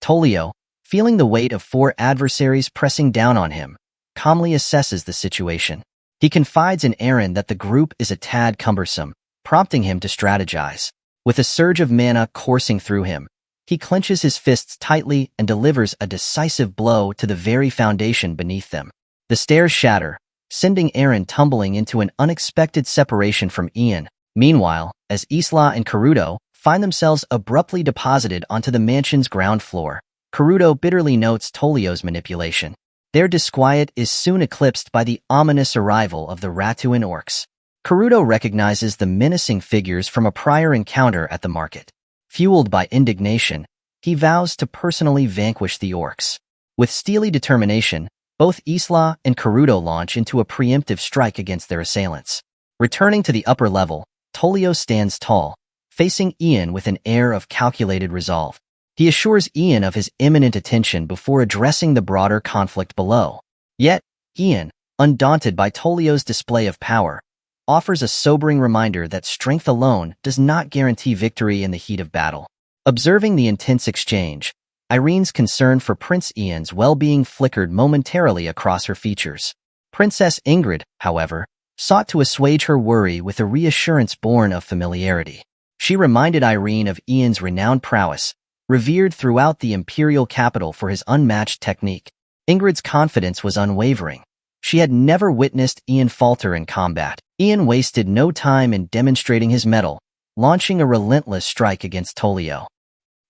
Tolio, feeling the weight of 4 adversaries pressing down on him, calmly assesses the situation. He confides in Eren that the group is a tad cumbersome, prompting him to strategize. With a surge of mana coursing through him, he clenches his fists tightly and delivers a decisive blow to the very foundation beneath them. The stairs shatter, sending Eren tumbling into an unexpected separation from Ian. Meanwhile, as Isla and Karuto find themselves abruptly deposited onto the mansion's ground floor, Karuto bitterly notes Tolio's manipulation. Their disquiet is soon eclipsed by the ominous arrival of the Ratuan orcs. Karuto recognizes the menacing figures from a prior encounter at the market. Fueled by indignation, he vows to personally vanquish the orcs. With steely determination, both Isla and Karuto launch into a preemptive strike against their assailants. Returning to the upper level, Tolio stands tall, facing Ian with an air of calculated resolve. He assures Ian of his imminent attention before addressing the broader conflict below. Yet, Ian, undaunted by Tolio's display of power, offers a sobering reminder that strength alone does not guarantee victory in the heat of battle. Observing the intense exchange, Irene's concern for Prince Ian's well-being flickered momentarily across her features. Princess Ingrid, however, sought to assuage her worry with a reassurance born of familiarity. She reminded Irene of Ian's renowned prowess, revered throughout the imperial capital for his unmatched technique. Ingrid's confidence was unwavering. She had never witnessed Ian falter in combat. Ian wasted no time in demonstrating his mettle, launching a relentless strike against Tolio.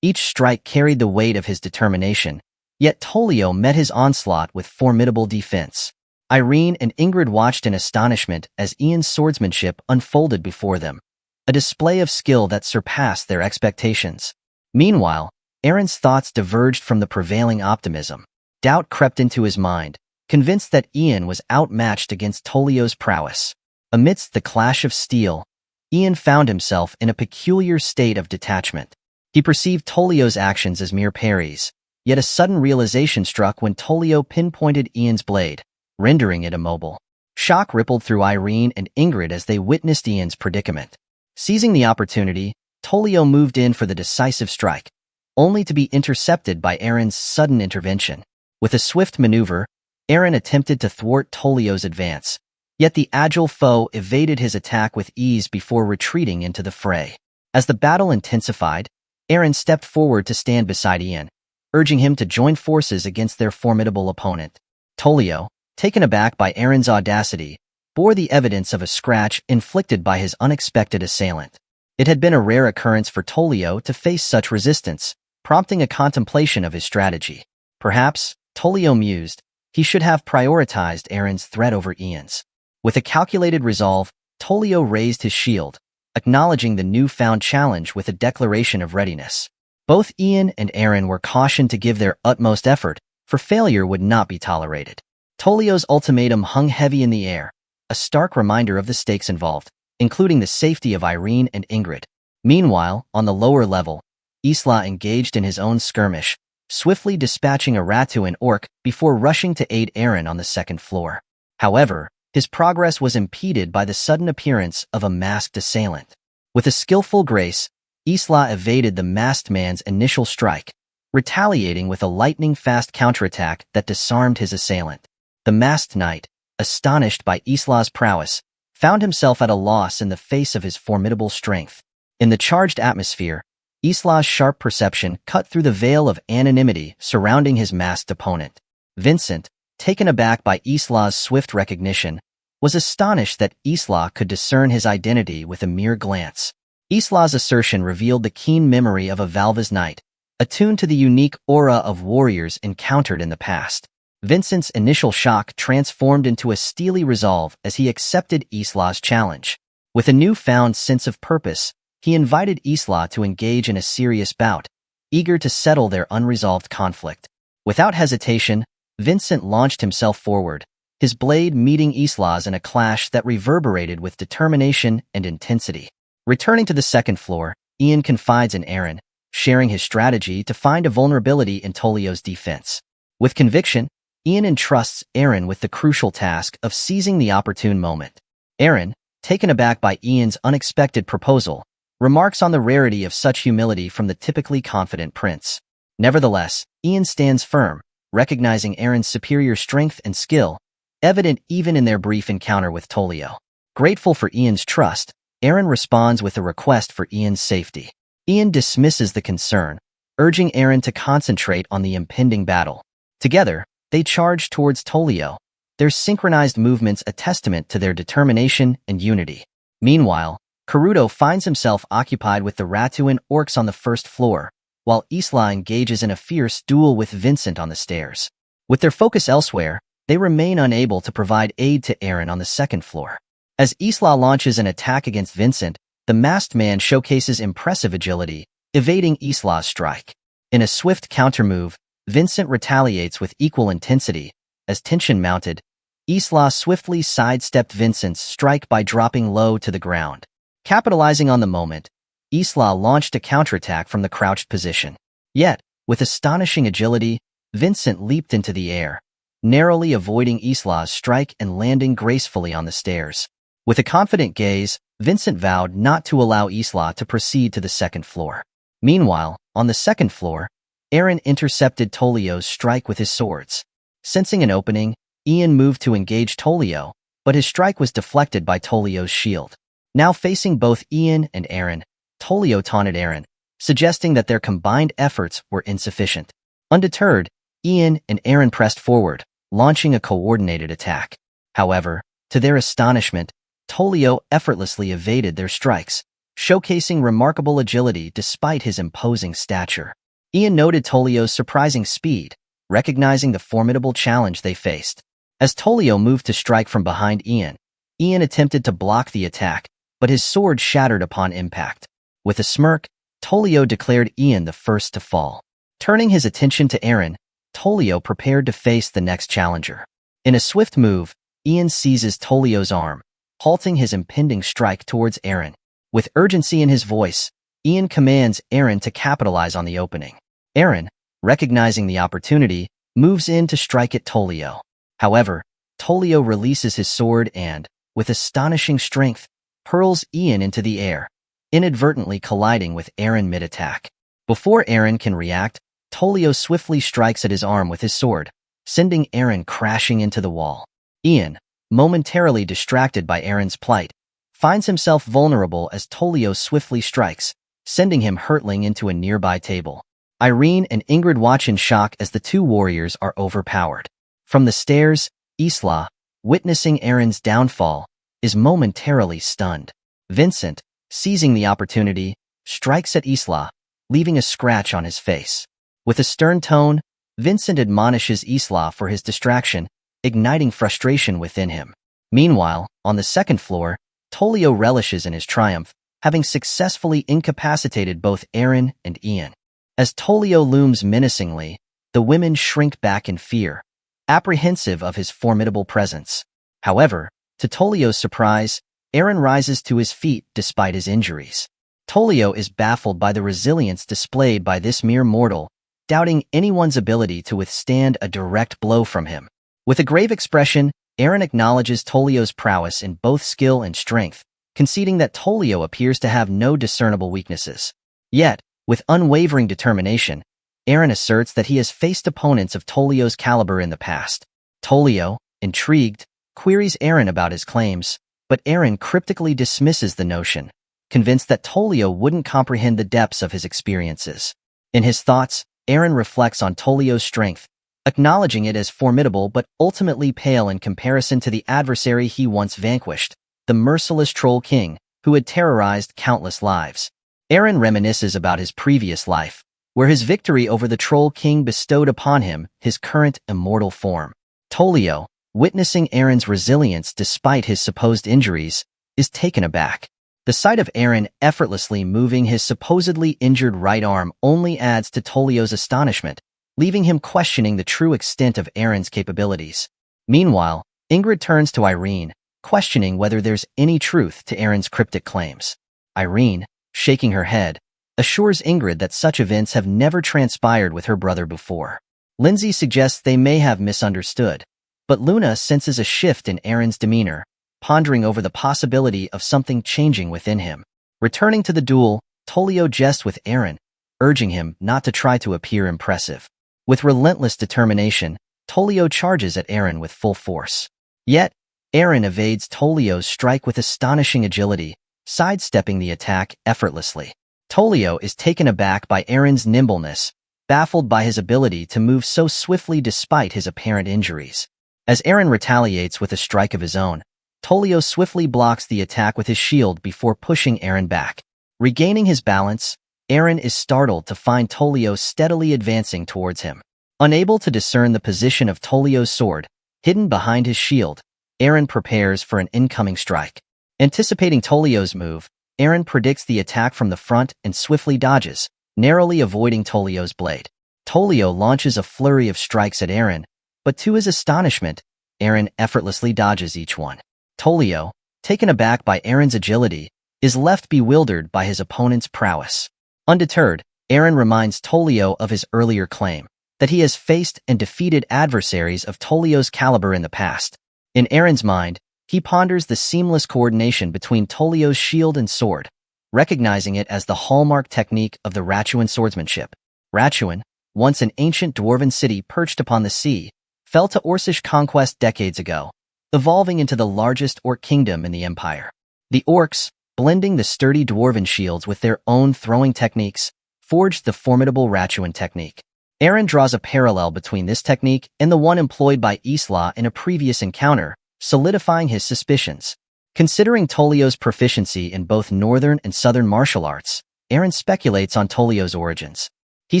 Each strike carried the weight of his determination, yet Tolio met his onslaught with formidable defense. Irene and Ingrid watched in astonishment as Ian's swordsmanship unfolded before them, a display of skill that surpassed their expectations. Meanwhile, Eren's thoughts diverged from the prevailing optimism. Doubt crept into his mind, convinced that Ian was outmatched against Tolio's prowess. Amidst the clash of steel, Ian found himself in a peculiar state of detachment. He perceived Tolio's actions as mere parries, yet a sudden realization struck when Tolio pinpointed Ian's blade, rendering it immobile. Shock rippled through Irene and Ingrid as they witnessed Ian's predicament. Seizing the opportunity, Tolio moved in for the decisive strike, only to be intercepted by Eren's sudden intervention. With a swift maneuver, Eren attempted to thwart Tolio's advance, yet the agile foe evaded his attack with ease before retreating into the fray. As the battle intensified, Eren stepped forward to stand beside Ian, urging him to join forces against their formidable opponent. Tolio, taken aback by Eren's audacity, bore the evidence of a scratch inflicted by his unexpected assailant. It had been a rare occurrence for Tolio to face such resistance, prompting a contemplation of his strategy. Perhaps, Tolio mused, he should have prioritized Eren's threat over Ian's. With a calculated resolve, Tolio raised his shield, acknowledging the newfound challenge with a declaration of readiness. Both Ian and Eren were cautioned to give their utmost effort, for failure would not be tolerated. Tolio's ultimatum hung heavy in the air, a stark reminder of the stakes involved, including the safety of Irene and Ingrid. Meanwhile, on the lower level, Isla engaged in his own skirmish, swiftly dispatching a Ratuan orc before rushing to aid Eren on the second floor. However, his progress was impeded by the sudden appearance of a masked assailant. With a skillful grace, Isla evaded the masked man's initial strike, retaliating with a lightning-fast counterattack that disarmed his assailant. The masked knight, astonished by Isla's prowess, found himself at a loss in the face of his formidable strength. In the charged atmosphere, Isla's sharp perception cut through the veil of anonymity surrounding his masked opponent. Vincent, taken aback by Isla's swift recognition, was astonished that Isla could discern his identity with a mere glance. Isla's assertion revealed the keen memory of a Valva's knight, attuned to the unique aura of warriors encountered in the past. Vincent's initial shock transformed into a steely resolve as he accepted Isla's challenge. With a newfound sense of purpose, he invited Isla to engage in a serious bout, eager to settle their unresolved conflict. Without hesitation, Vincent launched himself forward, his blade meeting Isla's in a clash that reverberated with determination and intensity. Returning to the second floor, Ian confides in Eren, sharing his strategy to find a vulnerability in Tolio's defense. With conviction, Ian entrusts Eren with the crucial task of seizing the opportune moment. Eren, taken aback by Ian's unexpected proposal, remarks on the rarity of such humility from the typically confident prince. Nevertheless, Ian stands firm, recognizing Aaron's superior strength and skill, evident even in their brief encounter with Tolio. Grateful for Ian's trust, Aaron responds with a request for Ian's safety. Ian dismisses the concern, urging Aaron to concentrate on the impending battle. Together, they charge towards Tolio, their synchronized movements a testament to their determination and unity. Meanwhile, Karuto finds himself occupied with the Ratuan orcs on the first floor, while Isla engages in a fierce duel with Vincent on the stairs. With their focus elsewhere, they remain unable to provide aid to Aaron on the second floor. As Isla launches an attack against Vincent, the masked man showcases impressive agility, evading Isla's strike. In a swift countermove, Vincent retaliates with equal intensity. As tension mounted, Isla swiftly sidestepped Vincent's strike by dropping low to the ground. Capitalizing on the moment, Isla launched a counterattack from the crouched position. Yet, with astonishing agility, Vincent leaped into the air, narrowly avoiding Isla's strike and landing gracefully on the stairs. With a confident gaze, Vincent vowed not to allow Isla to proceed to the second floor. Meanwhile, on the second floor, Aaron intercepted Tolio's strike with his swords. Sensing an opening, Ian moved to engage Tolio, but his strike was deflected by Tolio's shield. Now facing both Ian and Aaron, Tolio taunted Aaron, suggesting that their combined efforts were insufficient. Undeterred, Ian and Aaron pressed forward, launching a coordinated attack. However, to their astonishment, Tolio effortlessly evaded their strikes, showcasing remarkable agility despite his imposing stature. Ian noted Tolio's surprising speed, recognizing the formidable challenge they faced. As Tolio moved to strike from behind Ian, Ian attempted to block the attack, but his sword shattered upon impact. With a smirk, Tolio declared Ian the first to fall. Turning his attention to Aaron, Tolio prepared to face the next challenger. In a swift move, Ian seizes Tolio's arm, halting his impending strike towards Aaron. With urgency in his voice, Ian commands Aaron to capitalize on the opening. Aaron, recognizing the opportunity, moves in to strike at Tolio. However, Tolio releases his sword and, with astonishing strength, hurls Ian into the air, inadvertently colliding with Aaron mid-attack. Before Aaron can react, Tolio swiftly strikes at his arm with his sword, sending Aaron crashing into the wall. Ian, momentarily distracted by Aaron's plight, finds himself vulnerable as Tolio swiftly strikes, sending him hurtling into a nearby table. Irene and Ingrid watch in shock as the two warriors are overpowered. From the stairs, Isla, witnessing Aaron's downfall, is momentarily stunned. Vincent, seizing the opportunity, strikes at Isla, leaving a scratch on his face. With a stern tone, Vincent admonishes Isla for his distraction, igniting frustration within him. Meanwhile, on the second floor, Tolio relishes in his triumph, having successfully incapacitated both Aaron and Ian. As Tolio looms menacingly, the women shrink back in fear, apprehensive of his formidable presence. However, to Tolio's surprise, Aaron rises to his feet despite his injuries. Tolio is baffled by the resilience displayed by this mere mortal, doubting anyone's ability to withstand a direct blow from him. With a grave expression, Aaron acknowledges Tolio's prowess in both skill and strength, conceding that Tolio appears to have no discernible weaknesses. Yet, with unwavering determination, Aaron asserts that he has faced opponents of Tolio's caliber in the past. Tolio, intrigued, queries Aaron about his claims, but Aaron cryptically dismisses the notion, convinced that Tolio wouldn't comprehend the depths of his experiences. In his thoughts, Aaron reflects on Tolio's strength, acknowledging it as formidable but ultimately pale in comparison to the adversary he once vanquished, the merciless Troll King, who had terrorized countless lives. Aaron reminisces about his previous life, where his victory over the Troll King bestowed upon him his current immortal form. Tolio, witnessing Aaron's resilience despite his supposed injuries, is taken aback. The sight of Aaron effortlessly moving his supposedly injured right arm only adds to Tolio's astonishment, leaving him questioning the true extent of Aaron's capabilities. Meanwhile, Ingrid turns to Irene, questioning whether there's any truth to Aaron's cryptic claims. Irene, shaking her head, assures Ingrid that such events have never transpired with her brother before. Lindsay suggests they may have misunderstood, but Luna senses a shift in Aaron's demeanor, pondering over the possibility of something changing within him. Returning to the duel, Tolio jests with Aaron, urging him not to try to appear impressive. With relentless determination, Tolio charges at Eren with full force. Yet, Eren evades Tolio's strike with astonishing agility, sidestepping the attack effortlessly. Tolio is taken aback by Eren's nimbleness, baffled by his ability to move so swiftly despite his apparent injuries. As Eren retaliates with a strike of his own, Tolio swiftly blocks the attack with his shield before pushing Eren back. Regaining his balance, Eren is startled to find Tolio steadily advancing towards him. Unable to discern the position of Tolio's sword, hidden behind his shield, Eren prepares for an incoming strike. Anticipating Tolio's move, Eren predicts the attack from the front and swiftly dodges, narrowly avoiding Tolio's blade. Tolio launches a flurry of strikes at Eren, but to his astonishment, Eren effortlessly dodges each one. Tolio, taken aback by Eren's agility, is left bewildered by his opponent's prowess. Undeterred, Eren reminds Tolio of his earlier claim, that he has faced and defeated adversaries of Tolio's caliber in the past. In Eren's mind, he ponders the seamless coordination between Tolio's shield and sword, recognizing it as the hallmark technique of the Ratuan swordsmanship. Ratuan, once an ancient dwarven city perched upon the sea, fell to Orcish conquest decades ago, evolving into the largest orc kingdom in the empire. The orcs, blending the sturdy dwarven shields with their own throwing techniques, forged the formidable Ratuan technique. Eren draws a parallel between this technique and the one employed by Isla in a previous encounter, solidifying his suspicions. Considering Tolio's proficiency in both northern and southern martial arts, Eren speculates on Tolio's origins. He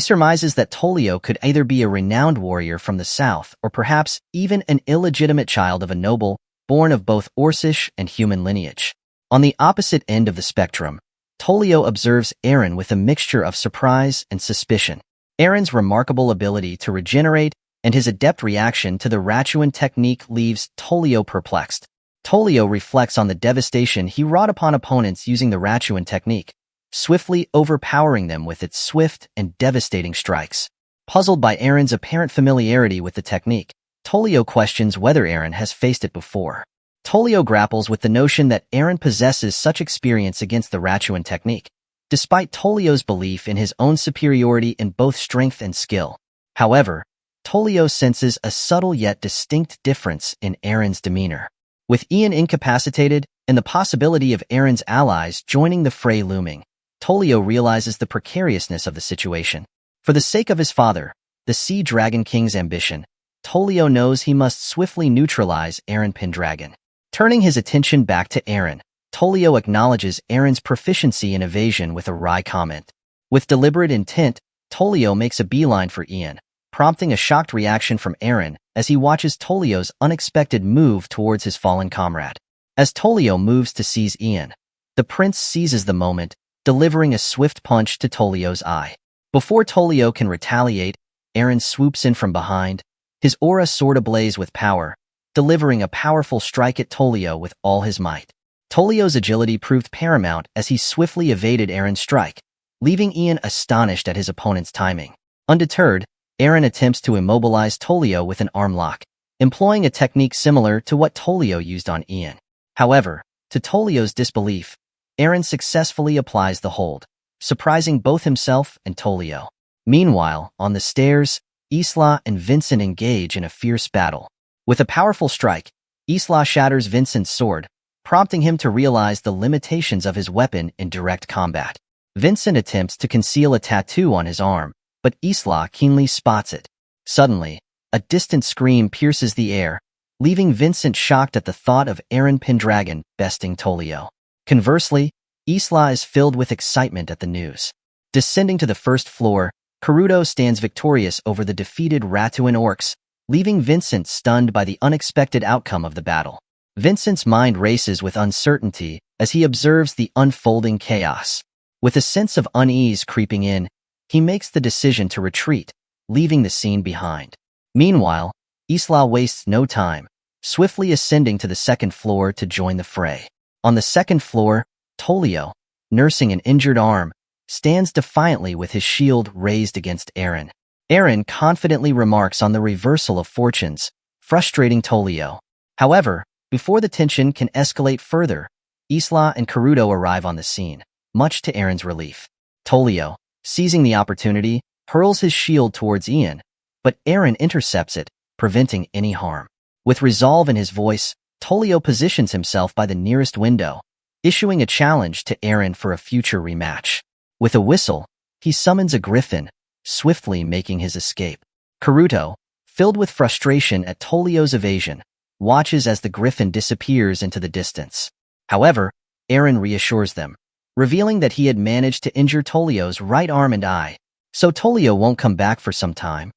surmises that Tolio could either be a renowned warrior from the south or perhaps even an illegitimate child of a noble, born of both Orcish and human lineage. On the opposite end of the spectrum, Tolio observes Eren with a mixture of surprise and suspicion. Eren's remarkable ability to regenerate and his adept reaction to the Ratuan technique leaves Tolio perplexed. Tolio reflects on the devastation he wrought upon opponents using the Ratuan technique, swiftly overpowering them with its swift and devastating strikes. Puzzled by Eren's apparent familiarity with the technique, Tolio questions whether Eren has faced it before. Tolio grapples with the notion that Eren possesses such experience against the Ratuan technique, despite Tolio's belief in his own superiority in both strength and skill. However, Tolio senses a subtle yet distinct difference in Eren's demeanor. With Ian incapacitated and the possibility of Eren's allies joining the fray looming, Tolio realizes the precariousness of the situation. For the sake of his father, the Sea Dragon King's ambition, Tolio knows he must swiftly neutralize Eren Pendragon. Turning his attention back to Eren, Tolio acknowledges Eren's proficiency in evasion with a wry comment. With deliberate intent, Tolio makes a beeline for Ian, prompting a shocked reaction from Eren as he watches Tolio's unexpected move towards his fallen comrade. As Tolio moves to seize Ian, the prince seizes the moment, delivering a swift punch to Tolio's eye. Before Tolio can retaliate, Eren swoops in from behind, his aura sword ablaze with power, delivering a powerful strike at Tolio with all his might. Tolio's agility proved paramount as he swiftly evaded Eren's strike, leaving Ian astonished at his opponent's timing. Undeterred, Eren attempts to immobilize Tolio with an arm lock, employing a technique similar to what Tolio used on Ian. However, to Tolio's disbelief, Eren successfully applies the hold, surprising both himself and Tolio. Meanwhile, on the stairs, Isla and Vincent engage in a fierce battle. With a powerful strike, Isla shatters Vincent's sword, prompting him to realize the limitations of his weapon in direct combat. Vincent attempts to conceal a tattoo on his arm, but Isla keenly spots it. Suddenly, a distant scream pierces the air, leaving Vincent shocked at the thought of Eren Pendragon besting Tolio. Conversely, Isla is filled with excitement at the news. Descending to the first floor, Karuto stands victorious over the defeated Ratuan orcs, leaving Vincent stunned by the unexpected outcome of the battle. Vincent's mind races with uncertainty as he observes the unfolding chaos. With a sense of unease creeping in, he makes the decision to retreat, leaving the scene behind. Meanwhile, Isla wastes no time, swiftly ascending to the second floor to join the fray. On the second floor, Tolio, nursing an injured arm, stands defiantly with his shield raised against Eren. Eren confidently remarks on the reversal of fortunes, frustrating Tolio. However, before the tension can escalate further, Isla and Karuto arrive on the scene, much to Eren's relief. Tolio, Seizing the opportunity, hurls his shield towards Ian, but Eren intercepts it, preventing any harm. With resolve in his voice, Tolio positions himself by the nearest window, issuing a challenge to Eren for a future rematch. With a whistle, he summons a griffin, swiftly making his escape. Karuto, filled with frustration at Tolio's evasion, watches as the griffin disappears into the distance. However, Eren reassures them, revealing that he had managed to injure Tolio's right arm and eye, so Tolio won't come back for some time.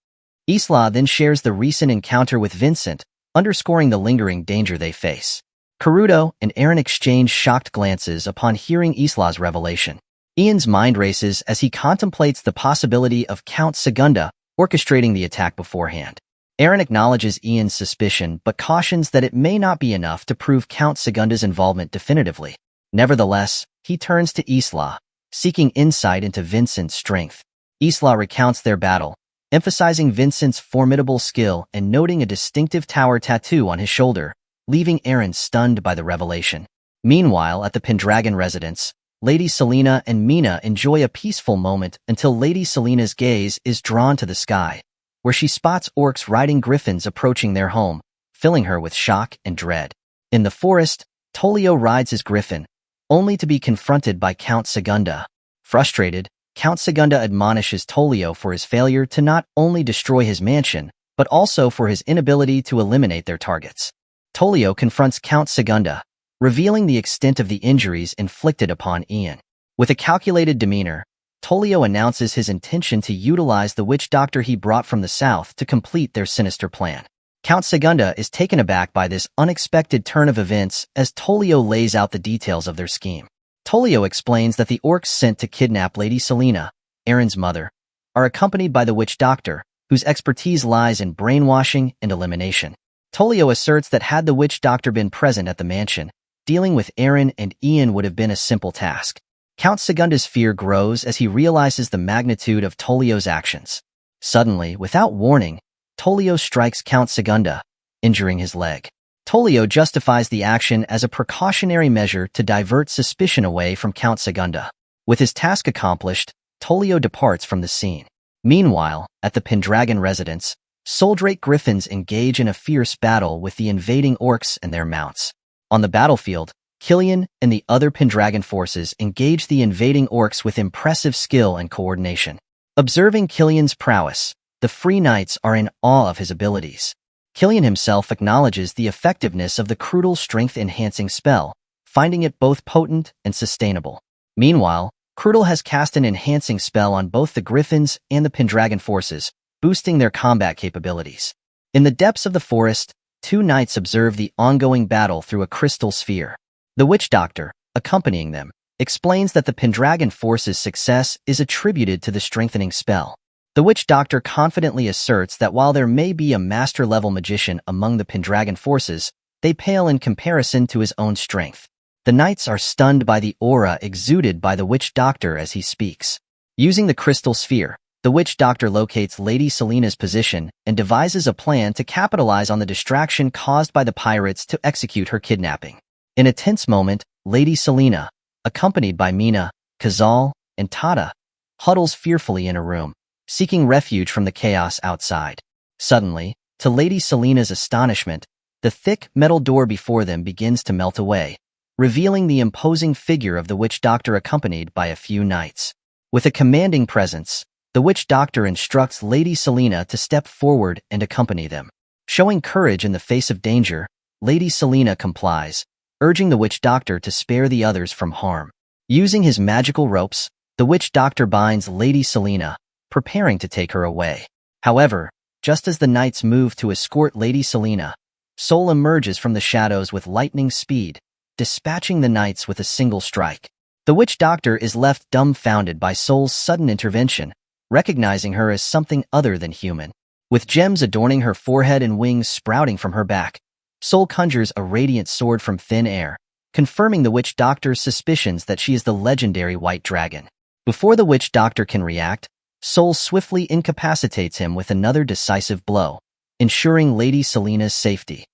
Isla then shares the recent encounter with Vincent, underscoring the lingering danger they face. Karuto and Eren exchange shocked glances upon hearing Isla's revelation. Ian's mind races as he contemplates the possibility of Count Segunda orchestrating the attack beforehand. Eren acknowledges Ian's suspicion but cautions that it may not be enough to prove Count Segunda's involvement definitively. Nevertheless, he turns to Isla, seeking insight into Vincent's strength. Isla recounts their battle, emphasizing Vincent's formidable skill and noting a distinctive tower tattoo on his shoulder, leaving Eren stunned by the revelation. Meanwhile, at the Pendragon residence, Lady Selena and Mina enjoy a peaceful moment until Lady Selena's gaze is drawn to the sky, where she spots orcs riding griffins approaching their home, filling her with shock and dread. In the forest, Tolio rides his griffin, only to be confronted by Count Segunda. Frustrated, Count Segunda admonishes Tolio for his failure to not only destroy his mansion, but also for his inability to eliminate their targets. Tolio confronts Count Segunda, revealing the extent of the injuries inflicted upon Ian. With a calculated demeanor, Tolio announces his intention to utilize the witch doctor he brought from the south to complete their sinister plan. Count Segunda is taken aback by this unexpected turn of events as Tolio lays out the details of their scheme. Tolio explains that the orcs sent to kidnap Lady Selena, Eren's mother, are accompanied by the witch doctor, whose expertise lies in brainwashing and elimination. Tolio asserts that had the witch doctor been present at the mansion, dealing with Eren and Ian would have been a simple task. Count Segunda's fear grows as he realizes the magnitude of Tolio's actions. Suddenly, without warning, Tolio strikes Count Segunda, injuring his leg. Tolio justifies the action as a precautionary measure to divert suspicion away from Count Segunda. With his task accomplished, Tolio departs from the scene. Meanwhile, at the Pendragon residence, Soldrake griffins engage in a fierce battle with the invading orcs and their mounts. On the battlefield, Killian and the other Pendragon forces engage the invading orcs with impressive skill and coordination. Observing Killian's prowess, the Free Knights are in awe of his abilities. Killian himself acknowledges the effectiveness of the Crudel strength-enhancing spell, finding it both potent and sustainable. Meanwhile, Crudel has cast an enhancing spell on both the Griffins and the Pendragon forces, boosting their combat capabilities. In the depths of the forest, two knights observe the ongoing battle through a crystal sphere. The witch doctor, accompanying them, explains that the Pendragon force's success is attributed to the strengthening spell. The witch doctor confidently asserts that while there may be a master-level magician among the Pendragon forces, they pale in comparison to his own strength. The knights are stunned by the aura exuded by the witch doctor as he speaks. Using the crystal sphere, the witch doctor locates Lady Selena's position and devises a plan to capitalize on the distraction caused by the pirates to execute her kidnapping. In a tense moment, Lady Selena, accompanied by Mina, Kazal, and Tata, huddles fearfully in a room, seeking refuge from the chaos outside. Suddenly, to Lady Selena's astonishment, the thick metal door before them begins to melt away, revealing the imposing figure of the witch doctor accompanied by a few knights. With a commanding presence, the witch doctor instructs Lady Selena to step forward and accompany them. Showing courage in the face of danger, Lady Selena complies, urging the witch doctor to spare the others from harm. Using his magical ropes, the witch doctor binds Lady Selena, preparing to take her away. However, just as the knights move to escort Lady Selena, Sol emerges from the shadows with lightning speed, dispatching the knights with a single strike. The witch doctor is left dumbfounded by Sol's sudden intervention, recognizing her as something other than human. With gems adorning her forehead and wings sprouting from her back, Sol conjures a radiant sword from thin air, confirming the witch doctor's suspicions that she is the legendary White Dragon. Before the witch doctor can react, Sol swiftly incapacitates him with another decisive blow, ensuring Lady Selena's safety.